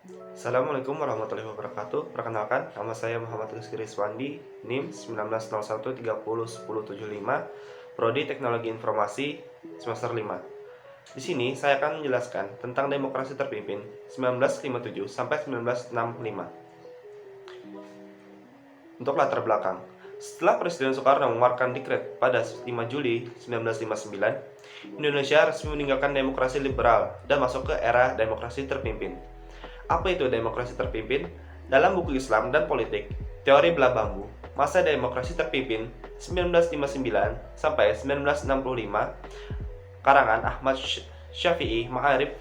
Assalamualaikum warahmatullahi wabarakatuh. Perkenalkan, nama saya Muhammad Rizky Rizwandi, NIM 1901301075, Prodi Teknologi Informasi semester 5. Di sini saya akan menjelaskan tentang demokrasi terpimpin 1957 sampai 1965. Untuk latar belakang, setelah Presiden Soekarno mengeluarkan dekret pada 5 Juli 1959, Indonesia resmi meninggalkan demokrasi liberal dan masuk ke era demokrasi terpimpin. Apa itu demokrasi terpimpin? Dalam buku Islam dan Politik, Teori Belah Bambu, masa demokrasi terpimpin 1959 sampai 1965, karangan Ahmad Syafi'i Ma'arif,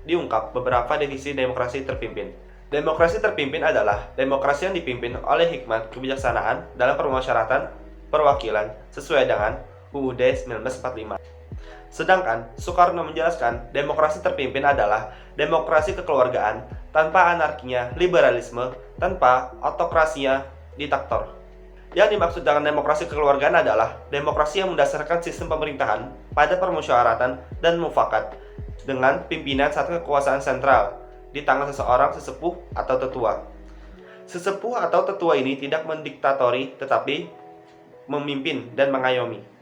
diungkap beberapa definisi demokrasi terpimpin. Demokrasi terpimpin adalah demokrasi yang dipimpin oleh hikmat kebijaksanaan dalam permusyawaratan perwakilan sesuai dengan UUD 1945. Sedangkan Soekarno menjelaskan demokrasi terpimpin adalah demokrasi kekeluargaan tanpa anarkinya liberalisme, tanpa autokrasinya diktator. Yang dimaksud dengan demokrasi kekeluargaan adalah demokrasi yang mendasarkan sistem pemerintahan pada permusyawaratan dan mufakat dengan pimpinan satu kekuasaan sentral di tangan seseorang sesepuh atau tetua. Sesepuh atau tetua ini tidak mendiktatori tetapi memimpin dan mengayomi.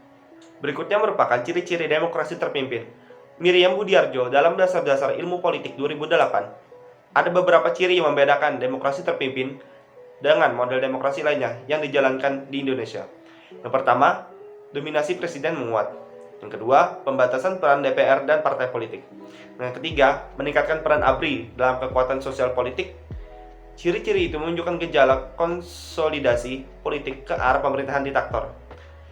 Berikutnya merupakan ciri-ciri demokrasi terpimpin. Miriam Budiarjo dalam Dasar-Dasar Ilmu Politik 2008, ada beberapa ciri yang membedakan demokrasi terpimpin dengan model demokrasi lainnya yang dijalankan di Indonesia. Yang pertama, dominasi presiden menguat. Yang kedua, pembatasan peran DPR dan partai politik. Yang ketiga, meningkatkan peran ABRI dalam kekuatan sosial politik. Ciri-ciri itu menunjukkan gejala konsolidasi politik ke arah pemerintahan diktator.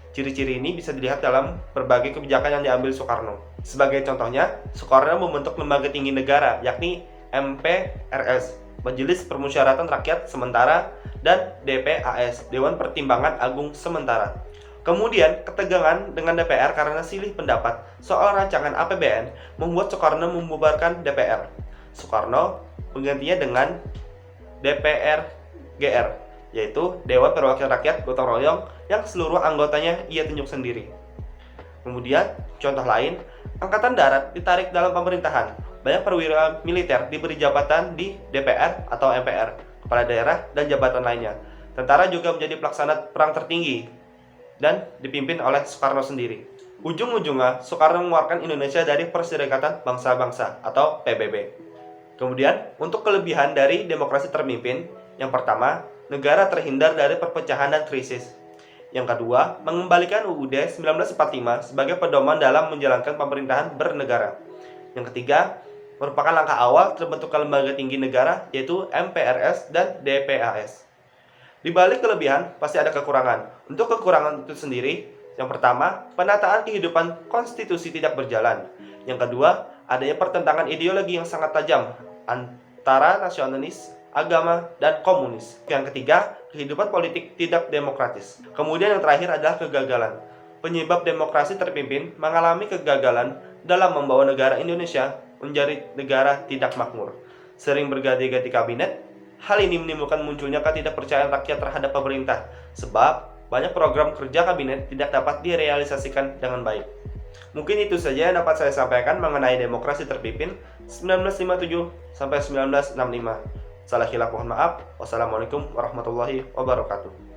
Ciri-ciri ini bisa dilihat dalam berbagai kebijakan yang diambil Soekarno. Sebagai contohnya, Soekarno membentuk lembaga tinggi negara, yakni MPRS, Majelis Permusyawaratan Rakyat Sementara, dan DPAS, Dewan Pertimbangan Agung Sementara. Kemudian, ketegangan dengan DPR karena silih pendapat soal rancangan APBN membuat Soekarno membubarkan DPR. Soekarno menggantinya dengan DPR-GR, yaitu Dewan Perwakilan Rakyat Gotong Royong yang seluruh anggotanya ia tunjuk sendiri. Kemudian, contoh lain, Angkatan Darat ditarik dalam pemerintahan. Banyak perwira militer diberi jabatan di DPR atau MPR, kepala daerah, dan jabatan lainnya. Tentara juga menjadi pelaksana perang tertinggi dan dipimpin oleh Soekarno sendiri. Ujung-ujungnya, Soekarno mengeluarkan Indonesia dari Perserikatan Bangsa-Bangsa atau PBB. Kemudian, untuk kelebihan dari demokrasi terpimpin, yang pertama, negara terhindar dari perpecahan dan krisis. Yang kedua, mengembalikan UUD 1945 sebagai pedoman dalam menjalankan pemerintahan bernegara. Yang ketiga, merupakan langkah awal terbentuknya lembaga tinggi negara, yaitu MPRS dan DPAS. Di balik kelebihan, pasti ada kekurangan. Untuk kekurangan itu sendiri, yang pertama, penataan kehidupan konstitusi tidak berjalan. Yang kedua, adanya pertentangan ideologi yang sangat tajam antara nasionalis, agama, dan komunis. Yang ketiga, kehidupan politik tidak demokratis. Kemudian yang terakhir adalah kegagalan. Penyebab demokrasi terpimpin mengalami kegagalan dalam membawa negara Indonesia menjadi negara tidak makmur. Sering berganti-ganti kabinet, hal ini menimbulkan munculnya ketidakpercayaan rakyat terhadap pemerintah, sebab banyak program kerja kabinet tidak dapat direalisasikan dengan baik. Mungkin itu saja yang dapat saya sampaikan mengenai demokrasi terpimpin 1957 sampai 1965. Salah khilaf mohon maaf. Wassalamualaikum warahmatullahi wabarakatuh.